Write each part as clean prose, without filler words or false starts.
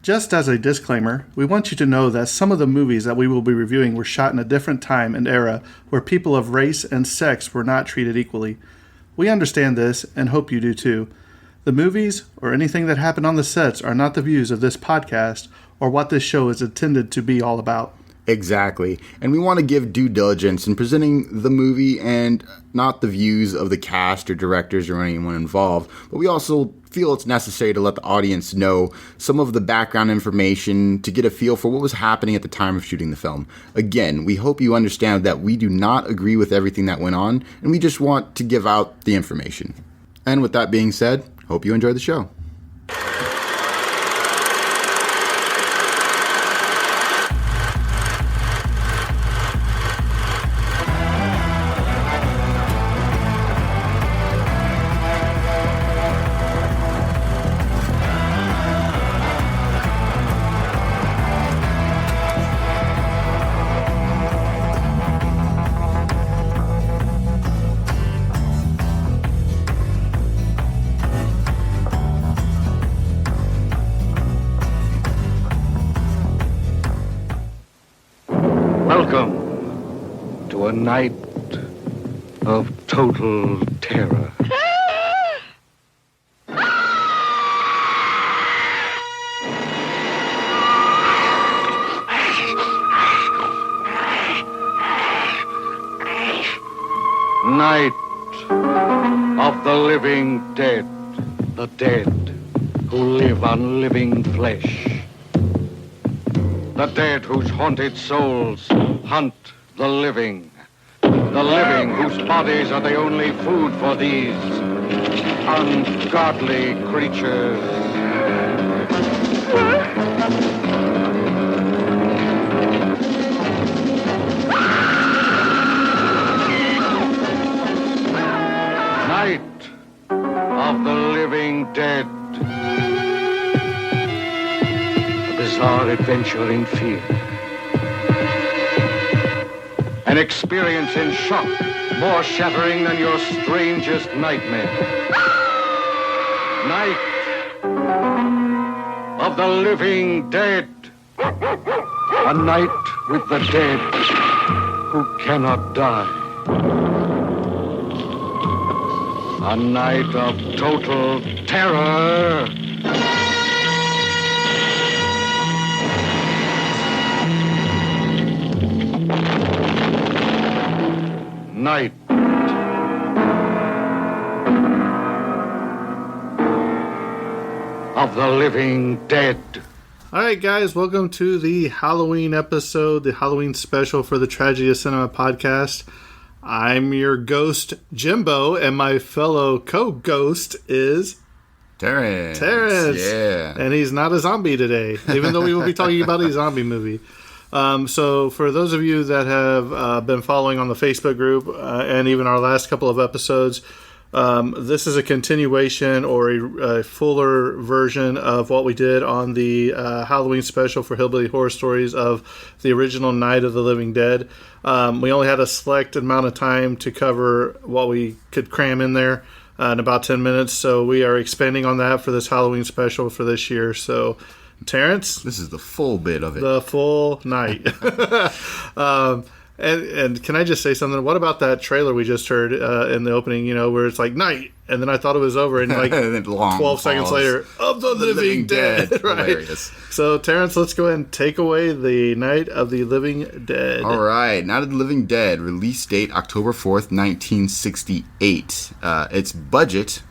Just as a disclaimer, we want you to know that some of the movies that we will be reviewing were shot in a different time and era where people of race and sex were not treated equally. We understand this and hope you do too. The movies or anything that happened on the sets are not the views of this podcast or what this show is intended to be all about. Exactly. And we want to give due diligence in presenting the movie and not the views of the cast or directors or anyone involved. But we also feel it's necessary to let the audience know some of the background information to get a feel for what was happening at the time of shooting the film. Again, we hope you understand that we do not agree with everything that went on, and we just want to give out the information. And with that being said, hope you enjoy the show. Welcome to a night of total terror. Night of the living dead, the dead who live on living flesh. The dead whose haunted souls hunt the living whose bodies are the only food for these ungodly creatures. Night of the living dead. Bizarre adventure in fear. An experience in shock more shattering than your strangest nightmare. Night of the living dead. A night with the dead who cannot die. A night of total terror. Night of the living dead. All right, guys, welcome to the Halloween episode, the Halloween special for the Tragedy of Cinema podcast. I'm your ghost, Jimbo, and my fellow co-ghost is Terrence. Yeah. And he's not a zombie today, even though we will be talking about a zombie movie. So for those of you that have been following on the Facebook group and even our last couple of episodes, this is a continuation or a fuller version of what we did on the Halloween special for Hillbilly Horror Stories of the original Night of the Living Dead. We only had a select amount of time to cover what we could cram in there in about 10 minutes, so we are expanding on that for this Halloween special for this year. So Terrence? This is the full bit of it. The full night. And can I just say something? What about that trailer we just heard in the opening, where it's like night, and then I thought it was over, and like and 12 seconds later, of the living dead. Right? Hilarious. So, Terrence, let's go ahead and take away the Night of the Living Dead. All right. Night of the Living Dead, release date October 4th, 1968. Its budget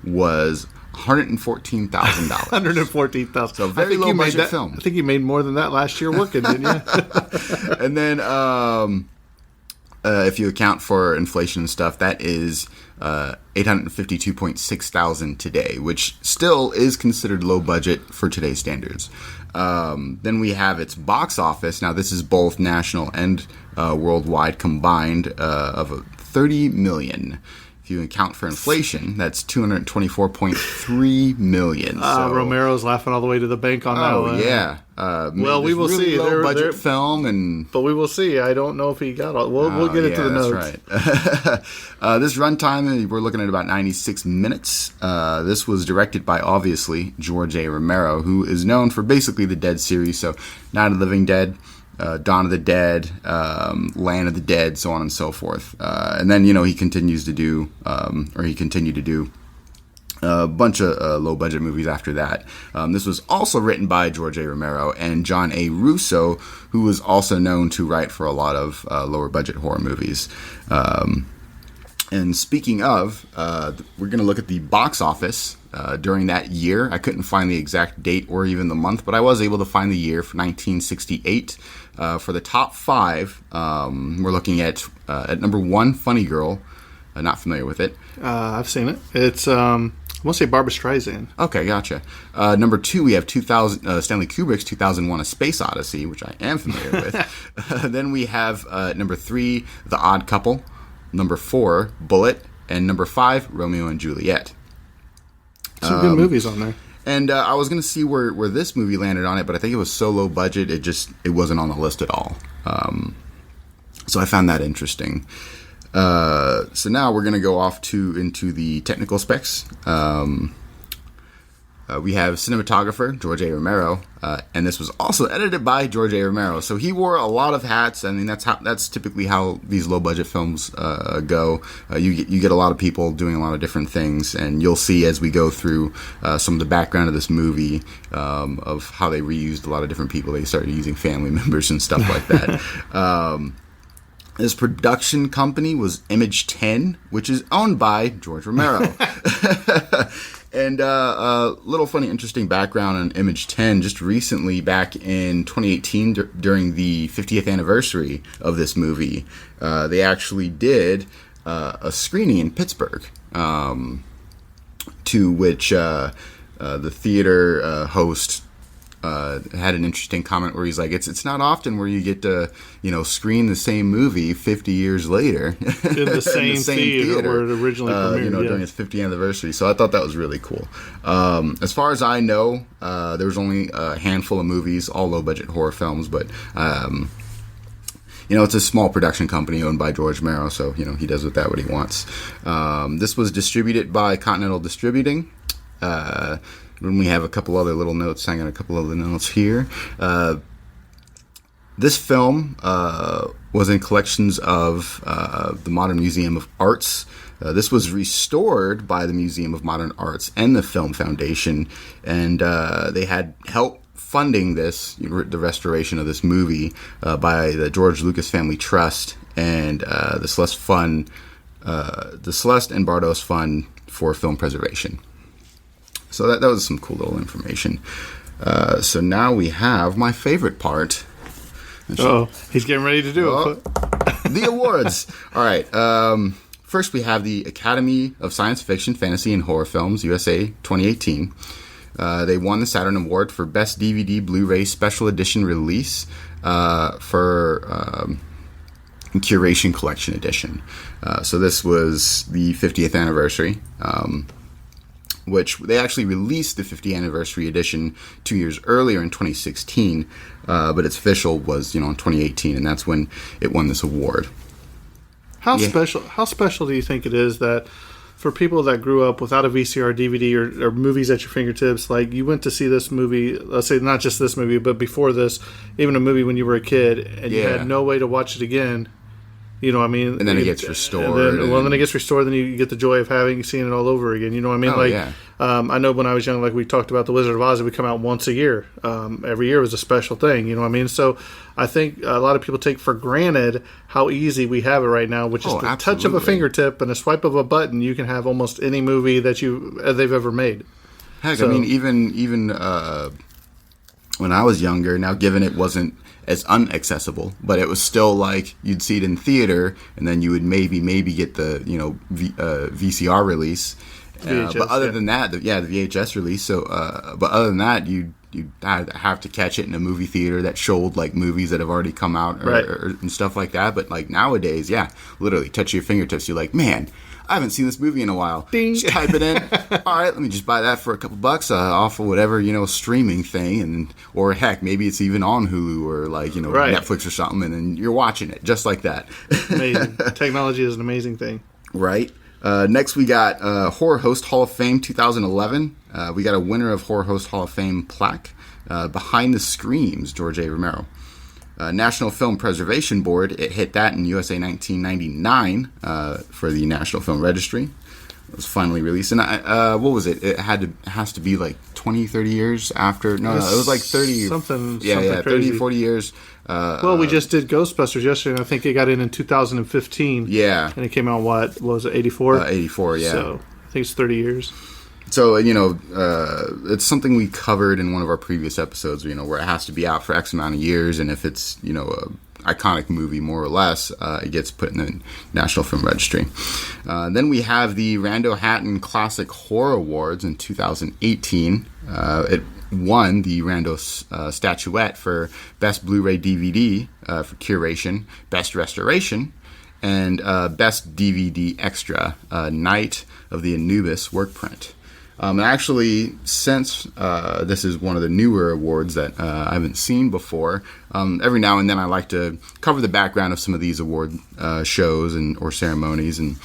was $114,000. $114,000. So very low budget film. I think you made more than that last year working, didn't you? And then if you account for inflation and stuff, that is $852.6 thousand today, which still is considered low budget for today's standards. Then we have its box office. Now this is both national and worldwide combined of $30 million. if you account for inflation, that's $224.3 million. So, Romero's laughing all the way to the bank on that oh one. yeah. Well, we will see. Low budget film, and but we will see. I don't know if he got all. We'll get into the notes. That's right. This runtime, we're looking at about 96 minutes. This was directed by, obviously, George A. Romero, who is known for basically the Dead series. So, Night of the Living Dead, Dawn of the Dead, Land of the Dead, so on and so forth. And then, he continued to do a bunch of low-budget movies after that. This was also written by George A. Romero and John A. Russo, who was also known to write for a lot of lower-budget horror movies. And speaking of, we're going to look at the box office during that year. I couldn't find the exact date or even the month, but I was able to find the year for 1968. For the top five, we're looking at number one, Funny Girl. Not familiar with it. I've seen it. It's I want to say Barbra Streisand. Okay, gotcha. Number two, we have Stanley Kubrick's 2001: A Space Odyssey, which I am familiar with. Then we have number three, The Odd Couple. Number four, Bullet. And number five, Romeo and Juliet. Some good movies on there. And I was going to see where this movie landed on it, but I think it was so low budget, it wasn't on the list at all. So I found that interesting. So now we're going to go off into the technical specs. We have cinematographer George A. Romero, and this was also edited by George A. Romero. So he wore a lot of hats. I mean, that's typically how these low budget films go. You get a lot of people doing a lot of different things, and you'll see as we go through some of the background of this movie of how they reused a lot of different people. They started using family members and stuff like that. His production company was Image 10, which is owned by George Romero. And a little funny, interesting background on Image 10. Just recently, back in 2018, during the 50th anniversary of this movie, they actually did a screening in Pittsburgh, to which the theater host had an interesting comment where he's like, it's not often where you get to, screen the same movie 50 years later in the same theater where it originally premiered, during its 50th anniversary. So I thought that was really cool. As far as I know, there was only a handful of movies, all low-budget horror films, but it's a small production company owned by George Romero, so he does with that what he wants. This was distributed by Continental Distributing. When we have a couple other little notes, I got a couple other notes here. This film was in collections of the Modern Museum of Arts. This was restored by the Museum of Modern Arts and the Film Foundation, and they had help funding this, the restoration of this movie, by the George Lucas Family Trust and the Celeste and Bardos Fund for Film Preservation. So that was some cool little information. So now we have my favorite part. Oh, he's getting ready to do it. The awards. All right. First, we have the Academy of Science Fiction, Fantasy, and Horror Films, USA 2018. They won the Saturn Award for Best DVD Blu-ray Special Edition Release for Curation Collection Edition. So this was the 50th anniversary. Which they actually released the 50th anniversary edition 2 years earlier in 2016, but its official was in 2018, and that's when it won this award. How special do you think it is that for people that grew up without a VCR, DVD, or movies at your fingertips, like you went to see this movie, let's say not just this movie, but before this, even a movie when you were a kid, and you had no way to watch it again. And then it gets restored. Then it gets restored. Then you get the joy of seeing it all over again. You know what I mean? I know when I was young, like we talked about The Wizard of Oz, it would come out once a year. Every year was a special thing. You know what I mean? So I think a lot of people take for granted how easy we have it right now, which is the touch of a fingertip and a swipe of a button. You can have almost any movie that they've ever made. Heck, I mean, even when I was younger, now given it wasn't as unaccessible, but it was still like you'd see it in theater, and then you would maybe get the VCR release. VHS, but other than that, the VHS release. So, but other than that, you'd have to catch it in a movie theater that showed like movies that have already come out and stuff like that. But like nowadays, literally touch your fingertips. You're like, man, I haven't seen this movie in a while. Ding. Just type it in. All right, let me just buy that for a couple bucks off of whatever, streaming thing. Or heck, maybe it's even on Hulu or like, Right. Netflix or something. And then you're watching it just like that. Amazing. Technology is an amazing thing. Right. Next, we got Horror Host Hall of Fame 2011. We got a winner of Horror Host Hall of Fame plaque, Behind the Screams, George A. Romero. National Film Preservation Board, it hit that in USA 1999 for the National Film Registry. It was finally released. And what was it? It has to be like 20, 30 years after. No, it was like 30. Something 30, crazy. 40 years. Well, we just did Ghostbusters yesterday, and I think it got in 2015. Yeah. And it came out, what was it, 84? 84, yeah. So I think it's 30 years. So, it's something we covered in one of our previous episodes, where it has to be out for X amount of years, and if it's, a iconic movie, more or less, it gets put in the National Film Registry. Then we have the Rando Hatton Classic Horror Awards in 2018. It won the Rando statuette for Best Blu-ray DVD for curation, Best Restoration, and Best DVD Extra, Night of the Anubis work print. Actually, since this is one of the newer awards that I haven't seen before, every now and then I like to cover the background of some of these award shows or ceremonies and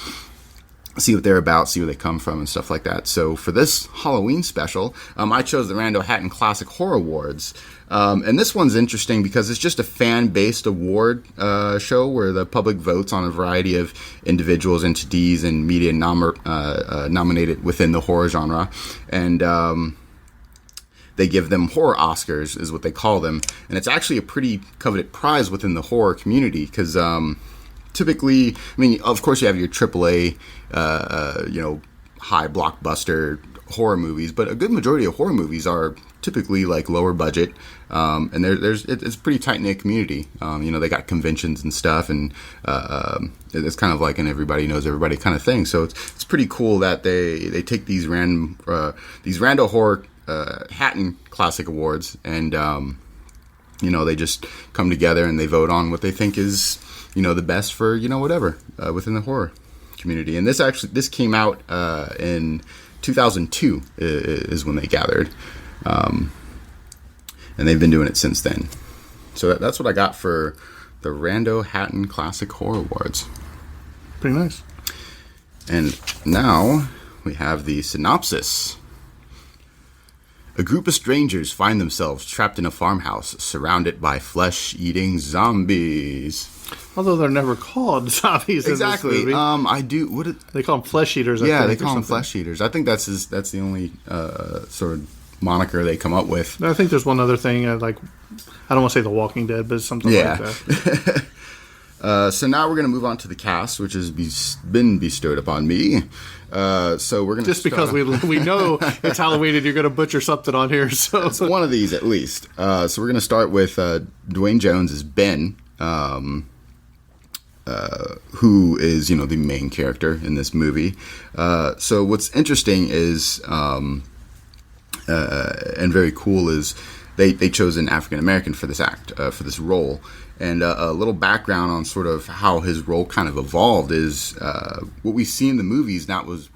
see what they're about, see where they come from, and stuff like that. So for this Halloween special, I chose the Rando Hatton Classic Horror Awards. And this one's interesting because it's just a fan-based award show where the public votes on a variety of individuals, entities, and media nominated within the horror genre. And they give them horror Oscars, is what they call them. And it's actually a pretty coveted prize within the horror community because typically, of course you have your AAA, high blockbuster horror movies, but a good majority of horror movies are typically like lower budget, and it's a pretty tight-knit community. They got conventions and stuff, and it's kind of like an everybody knows everybody kind of thing. So it's pretty cool that they take these Rando Horror Hatton Classic Awards, and they just come together and they vote on what they think is the best for whatever within the horror community. And this came out in 2002 is when they gathered. And they've been doing it since then. So that's what I got for the Rando Hatton Classic Horror Awards. Pretty nice. And now we have the synopsis. A group of strangers find themselves trapped in a farmhouse surrounded by flesh-eating zombies. Although they're never called zombies Exactly. in this movie. They call them flesh eaters. Yeah, they call them flesh eaters. I think that's the only sort of moniker they come up with. I think there's one other thing, I don't want to say The Walking Dead, but it's something like that. So now we're going to move on to the cast, which has been bestowed upon me. So we're going to because we know it's Halloween and you're going to butcher something on here. So it's one of these at least. So we're going to start with Dwayne Jones as Ben, who is the main character in this movie. So what's interesting is and very cool is they chose an African American for this for this role. And a little background on sort of how his role kind of evolved is what we see in the movies. That was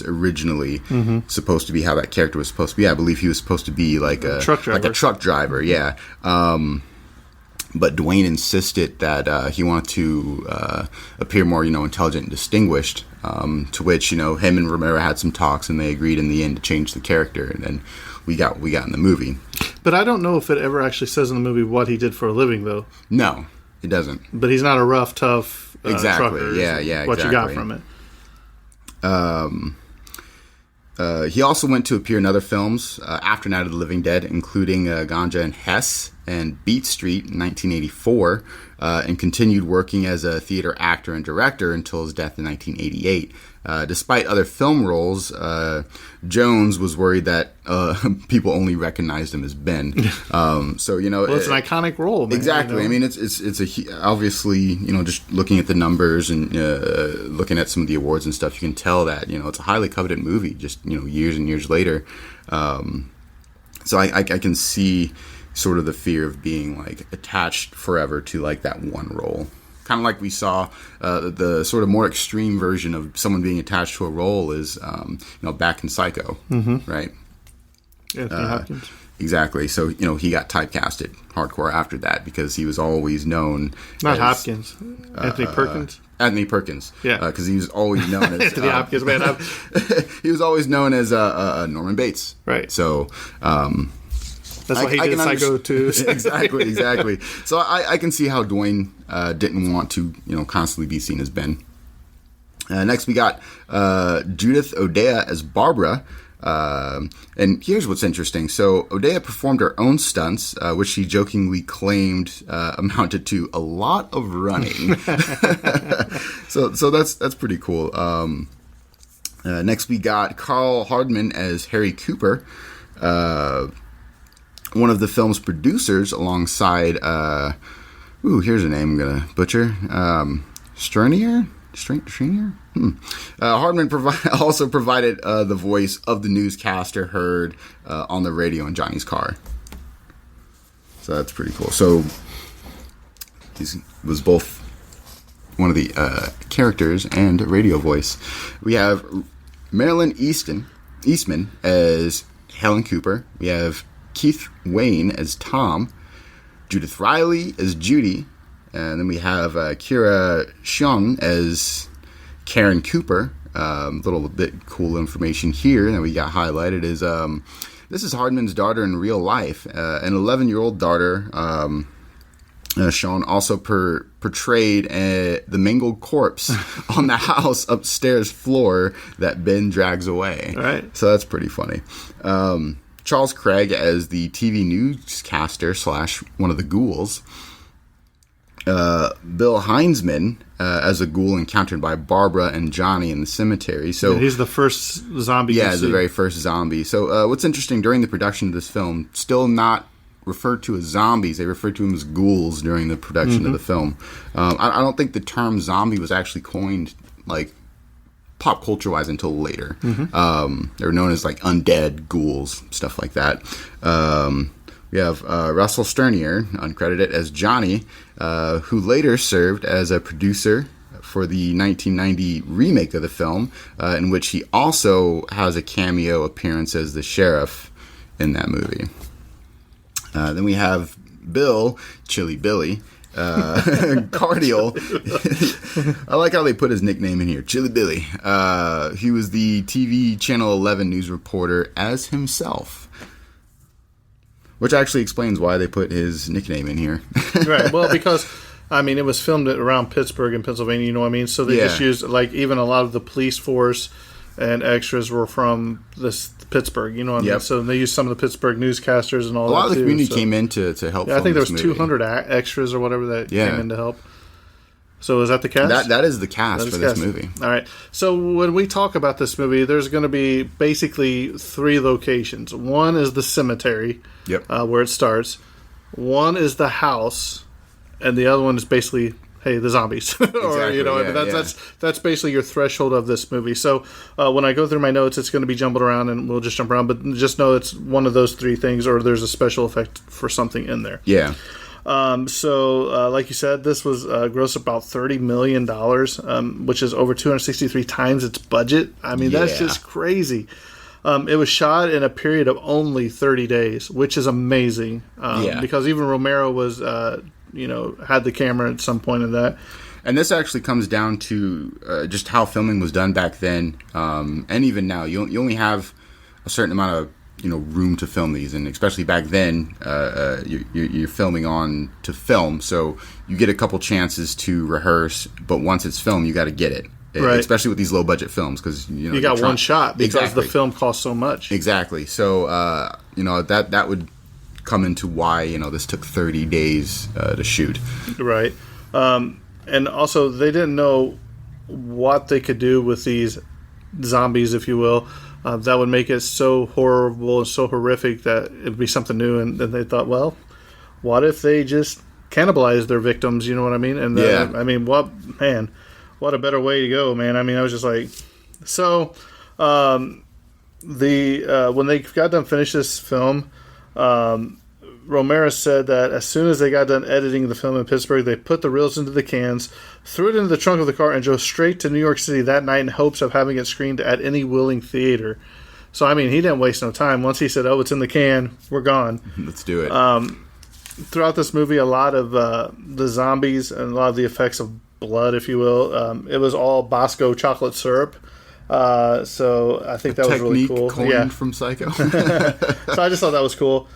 originally supposed to be how that character was supposed to be. I believe he was supposed to be like a truck driver. Yeah. But Dwayne insisted that he wanted to appear more, intelligent and distinguished. To which, him and Romero had some talks, and they agreed in the end to change the character, and then we got in the movie. But I don't know if it ever actually says in the movie what he did for a living, though. No, it doesn't. But he's not a rough, tough trucker. Yeah, what you got from it. He also went to appear in other films after Night of the Living Dead, including Ganja and Hess and Beat Street in 1984, and continued working as a theater actor and director until his death in 1988. Despite other film roles, Jones was worried that people only recognized him as Ben. Well, it's an iconic role, man. Exactly. I mean, it's obviously, just looking at the numbers and looking at some of the awards and stuff, you can tell that it's a highly coveted movie. Just years and years later, so I can see sort of the fear of being like attached forever to like that one role kind of like we saw the sort of more extreme version of someone being attached to a role is, back in Psycho, right? Anthony Hopkins. Exactly. So, he got typecasted hardcore after that because he was always known Not as, Hopkins. Anthony Perkins. Anthony Perkins. Yeah. Because he was always known as... Anthony Hopkins, man. he was always known as Norman Bates. Right. So... That's why he did Psycho 2. Exactly. So I can see how Dwayne didn't want to, constantly be seen as Ben. Next, we got Judith O'Dea as Barbara. And here's what's interesting. So O'Dea performed her own stunts, which she jokingly claimed amounted to a lot of running. so that's pretty cool. Next, we got Carl Hardman as Harry Cooper. One of the film's producers alongside, here's a name I'm going to butcher, Stranier? Hardman also provided the voice of the newscaster heard on the radio in Johnny's car. So that's pretty cool. So he was both one of the characters and radio voice. We have Marilyn Eastman as Helen Cooper. We have Keith Wayne as Tom, Judith Riley as Judy, and then we have Kira Sean as Karen Cooper. Little bit cool information here that we got highlighted is this is Hardman's daughter in real life. An 11-year-old daughter, Sean also portrayed the mangled corpse on the house upstairs floor that Ben drags away. Right. So that's pretty funny. Charles Craig as the TV newscaster / one of the ghouls. Bill Heinzman as a ghoul encountered by Barbara and Johnny in the cemetery. So he's the first zombie. Yeah, the very first zombie. So what's interesting, during the production of this film, still not referred to as zombies. They referred to them as ghouls during the production of the film. I don't think the term zombie was actually coined pop culture wise until later. They were known as undead ghouls, stuff like that. We have Russell Sternier, uncredited, as Johnny, who later served as a producer for the 1990 remake of the film, in which he also has a cameo appearance as the sheriff in that movie. Then we have Bill, Chili Billy, Cardial. I like how they put his nickname in here, Chili Billy. He was the TV Channel 11 news reporter as himself. Which actually explains why they put his nickname in here. Right. Well, because, it was filmed around Pittsburgh in Pennsylvania, you know what I mean? So they just used, even a lot of the police force and extras were from this Pittsburgh, you know what I mean? So they used some of the Pittsburgh newscasters and all that. A lot of the too, community came in to help. Yeah, I think there was movie. 200 extras or whatever that came in to help. So is that the cast? That is the cast for this movie. All right. So when we talk about this movie, there's going to be basically 3 locations. One is the cemetery, where it starts. One is the house, and the other one is basically, hey, the zombies. That's basically your threshold of this movie. So when I go through my notes, it's going to be jumbled around, and we'll just jump around. But just know it's one of those 3 things, or there's a special effect for something in there. Yeah. So, like you said, this was grossed about $30 million, which is over 263 times its budget. That's just crazy. It was shot in a period of only 30 days, which is amazing. Because even Romero was, had the camera at some point in that. And this actually comes down to just how filming was done back then, and even now. You only have a certain amount of room to film these, and especially back then, you're filming on to film, so you get a couple chances to rehearse, but once it's filmed, you got to get it. Right. Especially with these low budget films, because you got one shot because the film costs so much. Exactly. So that would come into why this took 30 days to shoot. Right. And also they didn't know what they could do with these zombies, if you will. That would make it so horrible and so horrific that it'd be something new. And then they thought, well, what if they just cannibalize their victims? You know what I mean? And what a better way to go, man. I was just like, so when they got done finished this film, Romero said that as soon as they got done editing the film in Pittsburgh, they put the reels into the cans, threw it into the trunk of the car, and drove straight to New York City that night in hopes of having it screened at any willing theater. So, I mean, he didn't waste no time. Once he said, oh, it's in the can, we're gone. Let's do it. Throughout this movie, a lot of the zombies and a lot of the effects of blood, if you will, it was all Bosco chocolate syrup. So I think that was really cool. Coined from Psycho. So I just thought that was cool.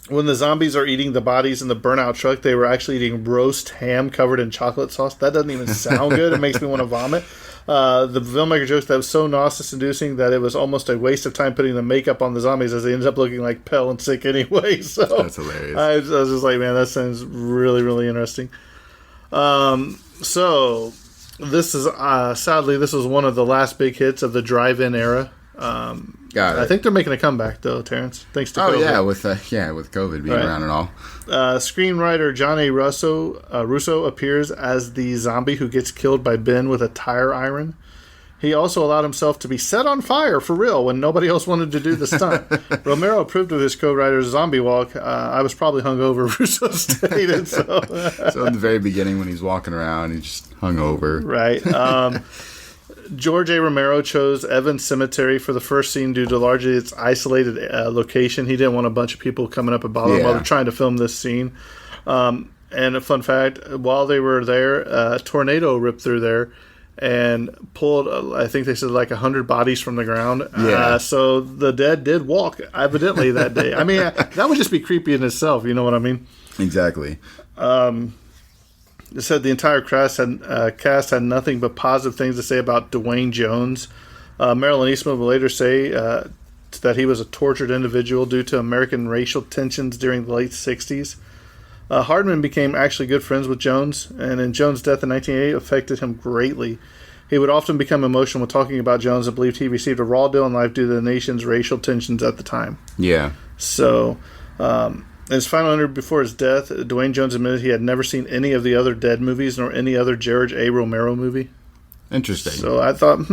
When the zombies are eating the bodies in the burnout truck, they were actually eating roast ham covered in chocolate sauce. That doesn't even sound good. It makes me want to vomit. The filmmaker jokes that was so nauseous-inducing that it was almost a waste of time putting the makeup on the zombies as they ended up looking like pale and sick anyway. So that's hilarious. I was just like, man, that sounds really, really interesting. So this is sadly this was one of the last big hits of the drive-in era. Got it. I think they're making a comeback though, Terrence. Thanks to COVID. with COVID being around and all. Screenwriter John A. Russo appears as the zombie who gets killed by Ben with a tire iron. He also allowed himself to be set on fire for real when nobody else wanted to do the stunt. Romero approved of his co-writer's zombie walk. I was probably hungover, Russo stated. So in the very beginning when he's walking around, he's just hungover. Right. George A. Romero chose Evans Cemetery for the first scene due to largely its isolated location. He didn't want a bunch of people coming up and bothering while they're trying to film this scene. And a fun fact, while they were there, a tornado ripped through there and pulled, I think they said, like 100 bodies from the ground. So the dead did walk, evidently, that day. I mean, that would just be creepy in itself, you know what I mean? Exactly. It said the entire cast had nothing but positive things to say about Dwayne Jones. Marilyn Eastman would later say that he was a tortured individual due to American racial tensions during the late 60s. Hardman became actually good friends with Jones, and in Jones' death in 1988 affected him greatly. He would often become emotional when talking about Jones and believed he received a raw deal in life due to the nation's racial tensions at the time. Yeah. So, in his final interview before his death, Dwayne Jones admitted he had never seen any of the other Dead movies nor any other George A. Romero movie. Interesting. So I thought,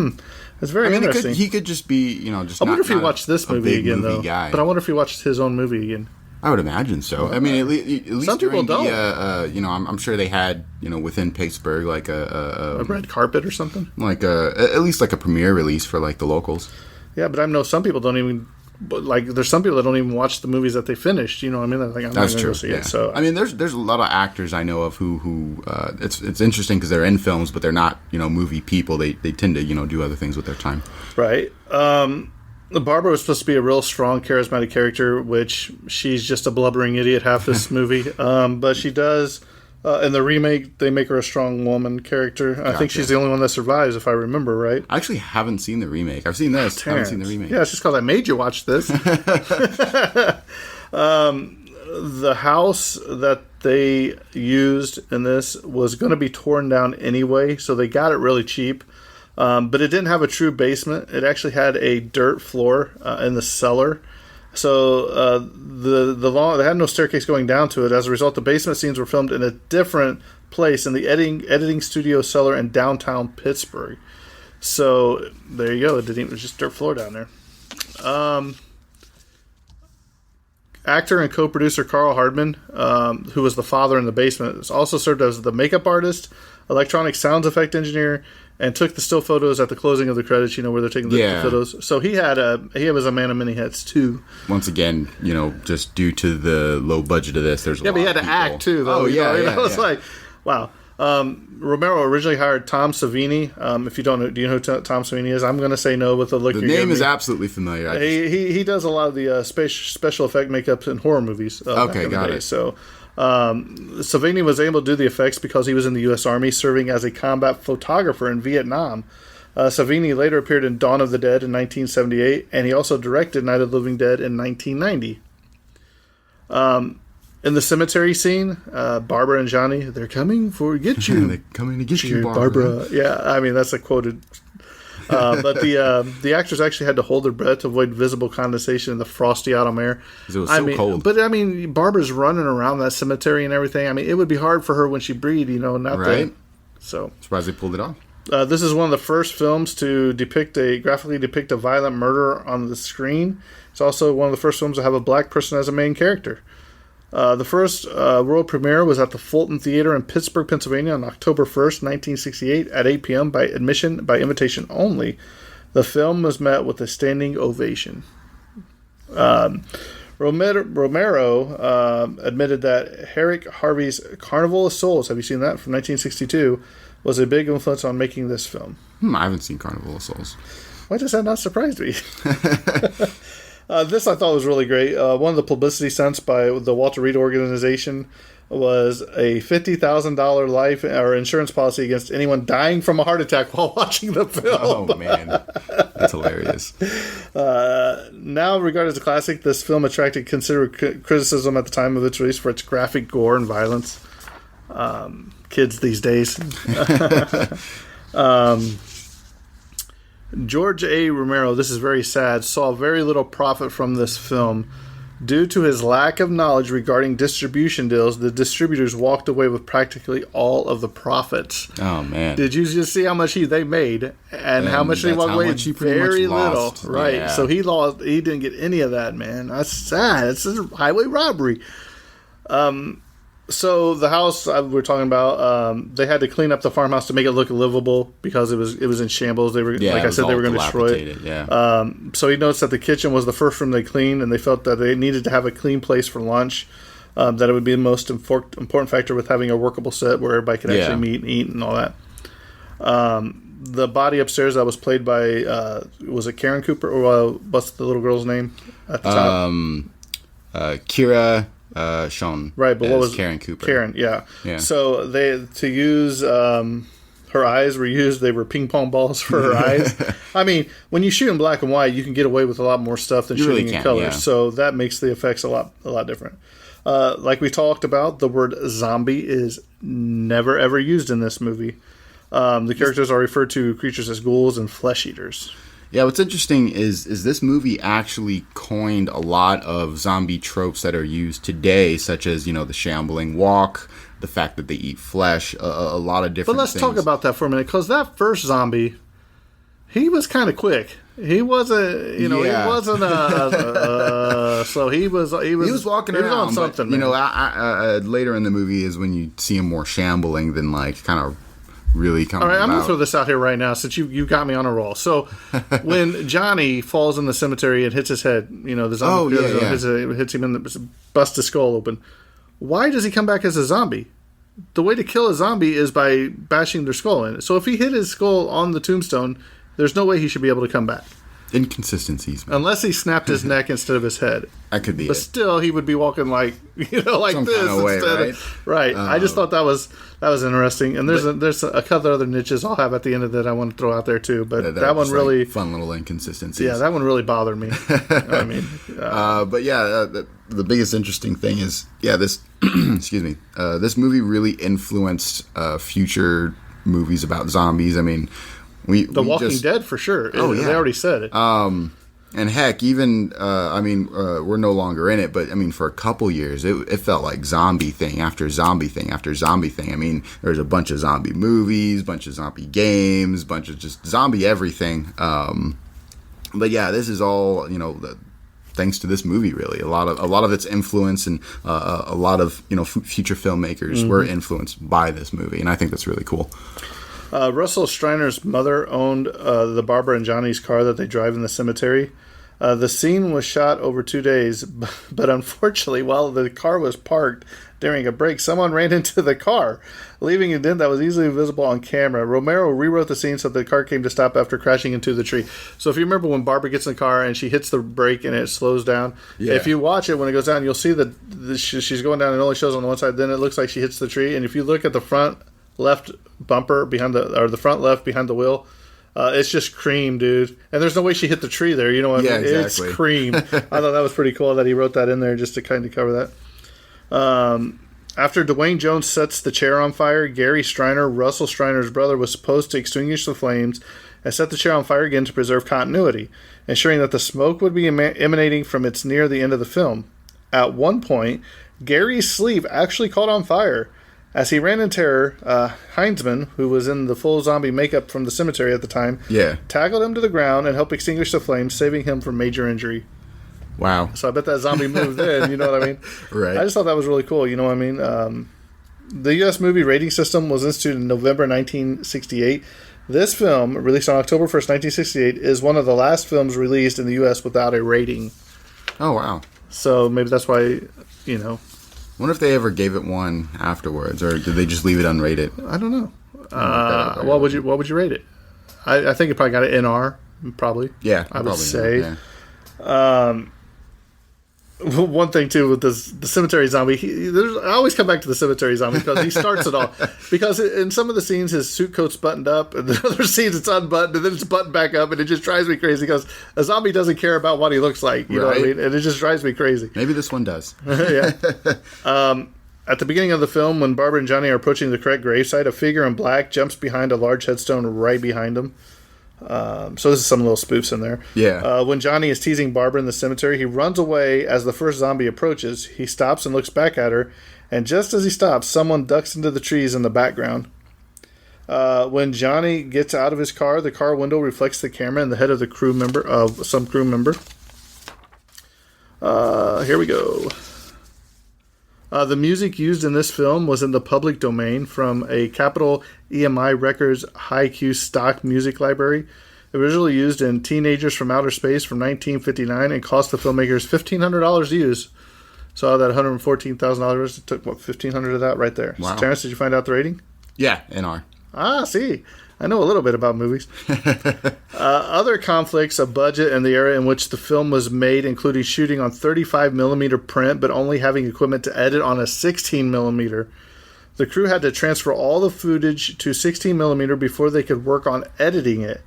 that's very interesting. He could just be, just I wonder if he watched this movie again, though. Guy. But I wonder if he watched his own movie again. I would imagine so. I mean, at least some people don't. I'm sure they had, within Pittsburgh, like a red carpet or something. Like at least like a premiere release for like the locals. Yeah, but I know some people don't even. Like, there's some people that don't even watch the movies that they finished. You know what I mean? They're like, I'm That's not true. go see Yeah. it. So I mean, there's a lot of actors I know of who it's interesting because they're in films, but they're not movie people. They tend to do other things with their time. Right. Barbara was supposed to be a real strong, charismatic character, which she's just a blubbering idiot half this movie. But she does. In the remake, they make her a strong woman character. I think she's the only one that survives, if I remember right. I actually haven't seen the remake. I've seen this. I haven't seen the remake. Yeah, it's just because I made you watch this. The house that they used in this was going to be torn down anyway, so they got it really cheap. But it didn't have a true basement. It actually had a dirt floor in the cellar. So they had no staircase going down to it. As a result, the basement scenes were filmed in a different place in the editing studio cellar in downtown Pittsburgh. So there you go. It was just dirt floor down there. Actor and co-producer Carl Hardman, who was the father in the basement, also served as the makeup artist, electronic sounds effect engineer, and took the still photos at the closing of the credits, where they're taking the photos. So he was a man of many hats too. Once again, just due to the low budget of this, there's a lot but he had of to people. act too, though. It's like, wow. Romero originally hired Tom Savini. If you don't know, do you know who Tom Savini is? I'm going to say no with the look. The you're name giving is me. absolutely familiar. He does a lot of the special effect makeups in horror movies. Okay, got it. So Savini was able to do the effects because he was in the U.S. Army serving as a combat photographer in Vietnam. Savini later appeared in Dawn of the Dead in 1978, and he also directed Night of the Living Dead in 1990. In the cemetery scene, Barbara and Johnny, they're coming to get you. They're coming to get you, Barbara. Yeah, I mean, that's a quoted. But the actors actually had to hold their breath to avoid visible condensation in the frosty autumn air. It was so cold. But, I mean, Barbara's running around that cemetery and everything. I mean, it would be hard for her when she breathed, not right? So Surprised they pulled it off. This is one of the first films to graphically depict a violent murder on the screen. It's also one of the first films to have a black person as a main character. The first world premiere was at the Fulton Theater in Pittsburgh, Pennsylvania on October 1st, 1968 at 8 p.m. by invitation only. The film was met with a standing ovation. Romero admitted that Herrick Harvey's Carnival of Souls, have you seen that, from 1962, was a big influence on making this film. I haven't seen Carnival of Souls. Why does that not surprise me? This I thought was really great. One of the publicity stunts by the Walter Reed organization was a $50,000 life or insurance policy against anyone dying from a heart attack while watching the film. Oh, man. That's hilarious. Now regarded as a classic, this film attracted considerable criticism at the time of its release for its graphic gore and violence. Kids these days. George A. Romero, this is very sad, saw very little profit from this film. Due to his lack of knowledge regarding distribution deals, the distributors walked away with practically all of the profits. Oh, man. Did you just see how much they made and how much they walked away? Very little. Right. Yeah. So he didn't get any of that, man. That's sad. It's a highway robbery. So the house we're talking about, they had to clean up the farmhouse to make it look livable because it was in shambles. They were, like I said, they were going to destroy it. Yeah. So he noticed that the kitchen was the first room they cleaned, and they felt that they needed to have a clean place for lunch. That it would be the most important factor with having a workable set where everybody could actually meet and eat and all that. The body upstairs that was played by was it Karen Cooper, or what's the little girl's name at the top? Kira. Sean, right? But what was Karen Cooper? Karen, yeah. So to use her eyes were used. They were ping pong balls for her eyes. I mean, when you shoot in black and white, you can get away with a lot more stuff than shooting in color. Yeah. So that makes the effects a lot different. Like we talked about, the word zombie is never ever used in this movie. The characters are referred to creatures as ghouls and flesh eaters. Yeah, what's interesting is this movie actually coined a lot of zombie tropes that are used today, such as, the shambling walk, the fact that they eat flesh, a lot of different things. But let's talk about that for a minute, because that first zombie, he was kind of quick. He wasn't, he wasn't so he was walking around. He was on something, but, later in the movie is when you see him more shambling than kind of really coming. All right, I'm going to throw this out here right now since you got me on a roll. So when Johnny falls in the cemetery and hits his head, the zombie hits him in the busts his skull open. Why does he come back as a zombie? The way to kill a zombie is by bashing their skull in. So if he hit his skull on the tombstone, there's no way he should be able to come back. Inconsistencies, man. Unless he snapped his neck instead of his head. That could be but still, he would be walking like some this kind of way, instead right? I just thought that was interesting. And there's a couple other niches I'll have at the end of that I want to throw out there too. But that one really fun little inconsistencies. Yeah, that one really bothered me. I mean, but yeah, the biggest interesting thing is this. Excuse me. This movie really influenced future movies about zombies. I mean. The Walking Dead for sure. They already said it. And heck, even we're no longer in it, but I mean, for a couple years, it felt like zombie thing after zombie thing after zombie thing. I mean, there's a bunch of zombie movies, bunch of zombie games, bunch of just zombie everything. But yeah, this is all thanks to this movie. Really, a lot of its influence and a lot of future filmmakers were influenced by this movie, and I think that's really cool. Russell Steiner's mother owned the Barbara and Johnny's car that they drive in the cemetery. The scene was shot over 2 days, but unfortunately, while the car was parked during a break, someone ran into the car, leaving a dent that was easily visible on camera. Romero rewrote the scene so the car came to stop after crashing into the tree. So if you remember when Barbara gets in the car and she hits the brake and it slows down, if you watch it when it goes down, you'll see that she's going down and it only shows on the one side. Then it looks like she hits the tree. And if you look at the front left bumper the front left behind the wheel, it's just cream, dude. And there's no way she hit the tree there. You know what I mean? Exactly. It's cream. I thought that was pretty cool that he wrote that in there just to kind of cover that. After Dwayne Jones sets the chair on fire, Gary Striner, Russell Steiner's brother, was supposed to extinguish the flames and set the chair on fire again to preserve continuity, ensuring that the smoke would be emanating from its near the end of the film. At one point, Gary's sleeve actually caught on fire, As he ran in terror, Heinzman, who was in the full zombie makeup from the cemetery at the time, tackled him to the ground and helped extinguish the flames, saving him from major injury. Wow. So I bet that zombie moved in, you know what I mean? Right. I just thought that was really cool, you know what I mean? The U.S. movie rating system was instituted in November 1968. This film, released on October 1st, 1968, is one of the last films released in the U.S. without a rating. Oh, wow. So maybe that's why, you know. I wonder if they ever gave it one afterwards, or did they just leave it unrated? I don't know. What would you rate it? I think it probably got an NR, probably. Yeah, I would probably say. Yeah. One thing too with the cemetery zombie, I always come back to the cemetery zombie because he starts it all. Because in some of the scenes, his suit coat's buttoned up, and the other scenes it's unbuttoned, and then it's buttoned back up, and it just drives me crazy because a zombie doesn't care about what he looks like. You know what I mean? And it just drives me crazy. Maybe this one does. Yeah. At the beginning of the film, when Barbara and Johnny are approaching the correct gravesite, a figure in black jumps behind a large headstone right behind them. So this is some little spoofs in there. Yeah. When Johnny is teasing Barbara in the cemetery, he runs away as the first zombie approaches. He stops and looks back at her, and just as he stops, someone ducks into the trees in the background. When Johnny gets out of his car, the car window reflects the camera and the head of some crew member. Here we go. The music used in this film was in the public domain from a Capitol EMI Records Hi-Q stock music library. It was originally used in Teenagers from Outer Space from 1959 and cost the filmmakers $1,500 to use. So out of that $114,000, it took, $1,500 of that right there. Wow. So, Terrence, did you find out the rating? Yeah, NR. See. I know a little bit about movies. Other conflicts of budget and the era in which the film was made, including shooting on 35mm print, but only having equipment to edit on a 16mm. The crew had to transfer all the footage to 16mm before they could work on editing it.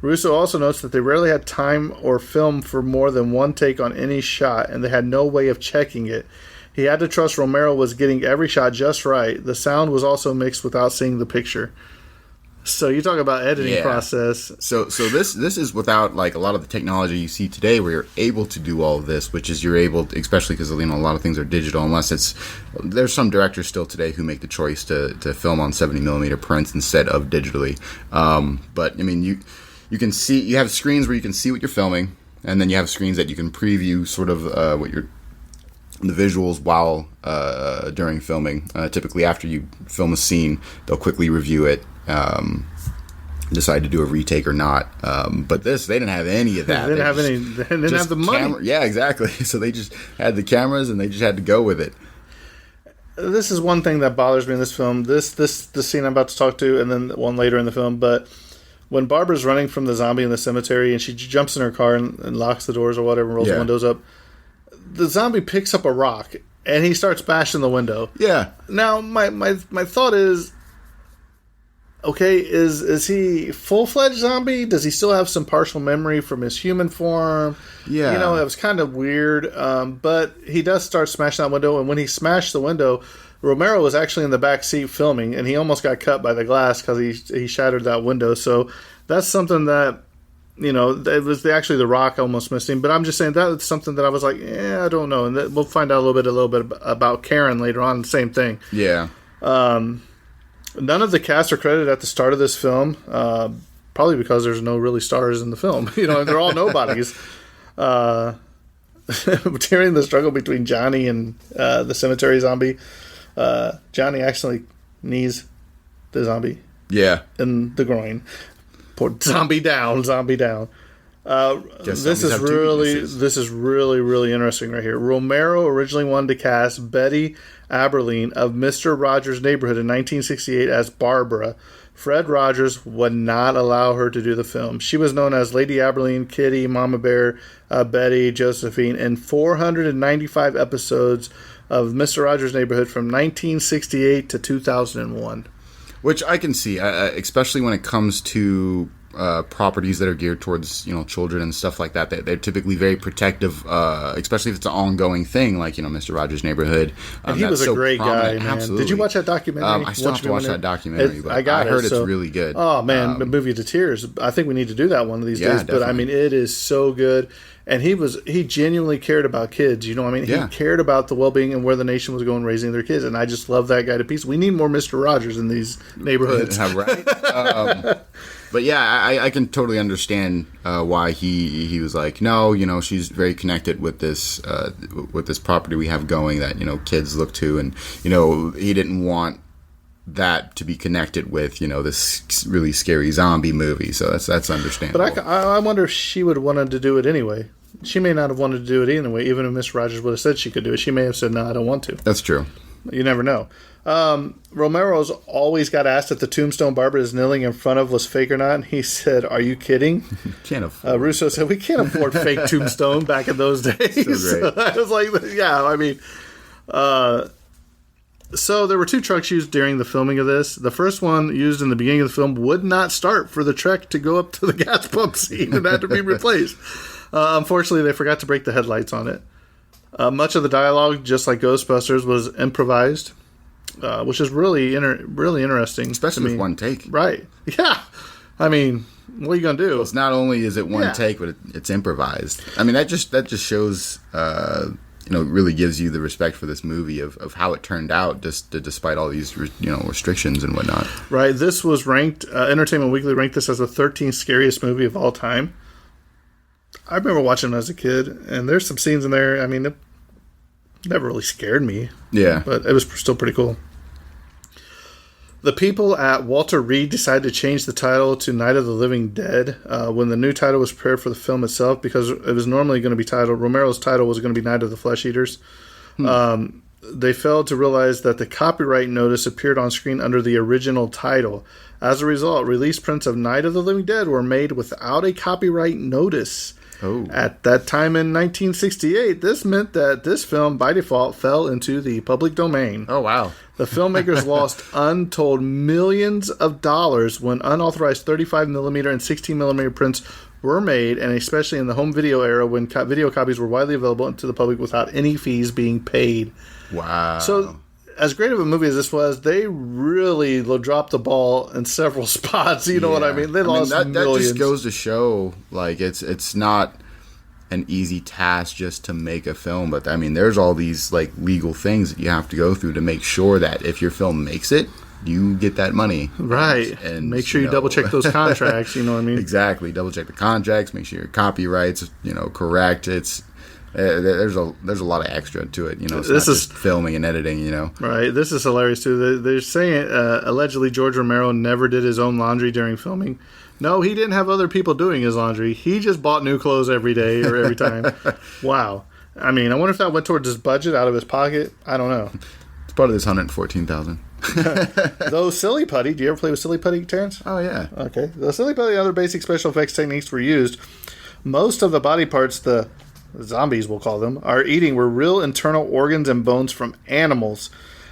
Russo also notes that they rarely had time or film for more than one take on any shot, and they had no way of checking it. He had to trust Romero was getting every shot just right. The sound was also mixed without seeing the picture. So you talk about editing process. So this is without like a lot of the technology you see today, where you're able to do all of this, which is you're able, especially because a lot of things are digital. Unless there's some directors still today who make the choice to film on 70mm prints instead of digitally. But I mean, you can see, you have screens where you can see what you're filming, and then you have screens that you can preview sort of the visuals while during filming. Typically, after you film a scene, they'll quickly review it. Decide to do a retake or not, but they didn't have any of that. They didn't have the money. Yeah, exactly. So they just had the cameras and they just had to go with it. This is one thing that bothers me in this film. The scene I'm about to talk to, and then one later in the film. But when Barbara's running from the zombie in the cemetery, and she jumps in her car and locks the doors or whatever, and rolls the windows up, the zombie picks up a rock and he starts bashing the window. Yeah. Now my thought is, okay, is he full-fledged zombie? Does he still have some partial memory from his human form? Yeah. You know, it was kind of weird, but he does start smashing that window, and when he smashed the window, Romero was actually in the back seat filming, and he almost got cut by the glass because he shattered that window. So that's something that, you know, it was actually the rock almost missed him. But I'm just saying that's something that I was like, I don't know. And we'll find out a little bit about Karen later on, the same thing. Yeah. None of the cast are credited at the start of this film, probably because there's no really stars in the film. You know, they're all nobodies. During the struggle between Johnny and the cemetery zombie, Johnny accidentally knees the zombie. Yeah. In the groin. Poor zombie down. This is really, really interesting right here. Romero originally wanted to cast Betty Aberline of Mr. Rogers' Neighborhood in 1968 as Barbara. Fred Rogers would not allow her to do the film. She was known as Lady Aberline, Kitty, Mama Bear, Betty, Josephine in 495 episodes of Mr. Rogers' Neighborhood from 1968 to 2001. Which I can see, especially when it comes to properties that are geared towards children and stuff like that. They're typically very protective, especially if it's an ongoing thing, like Mr. Rogers' Neighborhood. And he was a great guy, man. Absolutely. Did you watch that documentary? I still have to watch that documentary, but I heard it's really good. Oh man, the movie to tears. I think we need to do that one of these days. Definitely. But I mean, it is so good. And he genuinely cared about kids. You know what I mean? Yeah. He cared about the well-being and where the nation was going raising their kids. And I just love that guy to pieces. We need more Mr. Rogers in these neighborhoods. Right? But yeah, I can totally understand why he was like, no, she's very connected with this property we have going that kids look to, and he didn't want that to be connected with this really scary zombie movie. So that's understandable. But I wonder if she would have wanted to do it anyway. She may not have wanted to do it anyway. Even if Miss Rogers would have said she could do it, she may have said, no, I don't want to. That's true. You never know. Romero's always got asked if the tombstone Barbara is kneeling in front of was fake or not. And he said, "Are you kidding?" Can't afford. Russo said, "We can't afford fake tombstone back in those days." So great. I was like, "Yeah, I mean." So there were 2 trucks used during the filming of this. The first one, used in the beginning of the film, would not start for the trek to go up to the gas pump scene and had to be replaced. Unfortunately, they forgot to break the headlights on it. Much of the dialogue, just like Ghostbusters, was improvised, which is really interesting. Especially with one take. Right. Yeah. I mean, what are you going to do? It's not only is it one take, but it's improvised. I mean, that just shows, really gives you the respect for this movie of how it turned out, despite all these, restrictions and whatnot. Right. This was ranked, Entertainment Weekly ranked this as the 13th scariest movie of all time. I remember watching it as a kid, and there's some scenes in there. I mean, it never really scared me. Yeah. But it was still pretty cool. The people at Walter Reed decided to change the title to Night of the Living Dead when the new title was prepared for the film itself, because it was normally going to be titled, Romero's title was going to be Night of the Flesh Eaters. They failed to realize that the copyright notice appeared on screen under the original title. As a result, release prints of Night of the Living Dead were made without a copyright notice. Oh. At that time in 1968, this meant that this film, by default, fell into the public domain. Oh, wow. The filmmakers lost untold millions of dollars when unauthorized 35mm and 16mm prints were made, and especially in the home video era when video copies were widely available to the public without any fees being paid. Wow. So, as great of a movie as this was, they really dropped the ball in several spots. You know what I mean? They lost that millions. just goes to show, like, it's not an easy task just to make a film, but I mean, there's all these like legal things that you have to go through to make sure that if your film makes it, you get that money. Right. And make sure you double check those contracts, you know what I mean? Exactly. Double check the contracts, make sure your copyright's, correct. It's there's a lot of extra to it, It's this not is just filming and editing, Right. This is hilarious too. They're saying allegedly George Romero never did his own laundry during filming. No, he didn't have other people doing his laundry. He just bought new clothes every day or every time. Wow. I mean, I wonder if that went towards his budget out of his pocket. I don't know. It's part of this $114,000. Though Silly Putty, do you ever play with Silly Putty, Terrence? Oh, yeah. Okay. The Silly Putty and other basic special effects techniques were used. Most of the body parts, the zombies we'll call them, are eating were real internal organs and bones from animals.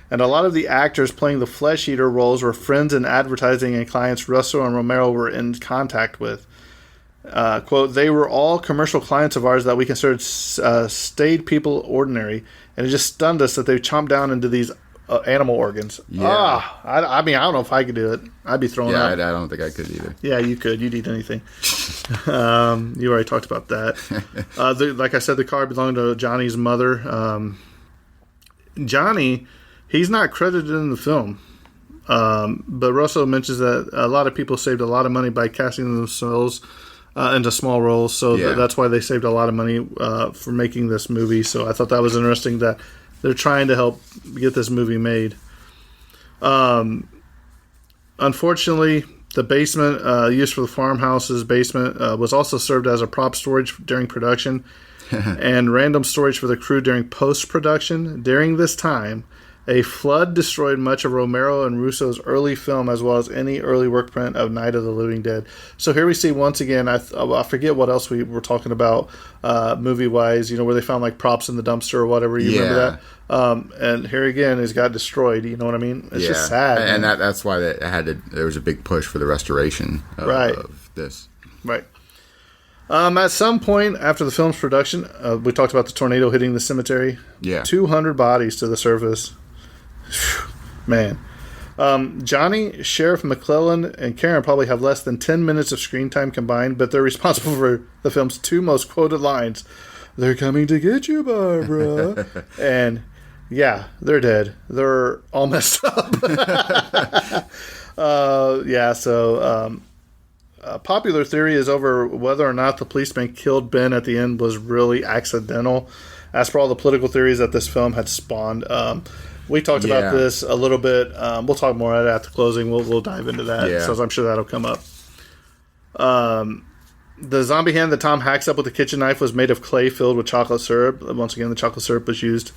And a lot of the actors playing the flesh eater roles were friends in advertising and clients Russo and Romero were in contact with. Quote, they were all commercial clients of ours that we considered staid people ordinary, and it just stunned us that they chomped down into these animal organs. Yeah. I mean, I don't know if I could do it. I'd be throwing up. I don't think I could either. Yeah, you could. You'd eat anything. You already talked about that. Like I said, the car belonged to Johnny's mother. Johnny, he's not credited in the film. But Russo mentions that a lot of people saved a lot of money by casting themselves into small roles. So that's why they saved a lot of money for making this movie. So I thought that was interesting that they're trying to help get this movie made. Unfortunately, the basement used for the farmhouse's basement was also served as a prop storage during production and random storage for the crew during post-production. During this time, a flood destroyed much of Romero and Russo's early film as well as any early work print of Night of the Living Dead. So here we see once again, I forget what else we were talking about movie-wise, where they found like props in the dumpster or whatever. You remember that? And here again, it got destroyed. You know what I mean? It's just sad. And that's why there was a big push for the restoration of this. Right. At some point after the film's production, we talked about the tornado hitting the cemetery. Yeah. 200 bodies to the surface. Man. Johnny, Sheriff McClellan, and Karen probably have less than 10 minutes of screen time combined, but they're responsible for the film's 2 most quoted lines. "They're coming to get you, Barbara." And, yeah, they're dead. They're all messed up. Popular theory is over whether or not the policeman killed Ben at the end was really accidental. As for all the political theories that this film had spawned, we talked about this a little bit. We'll talk more at the closing. We'll dive into that, so I'm sure that'll come up. The zombie hand that Tom hacks up with a kitchen knife was made of clay filled with chocolate syrup. Once again, the chocolate syrup was used.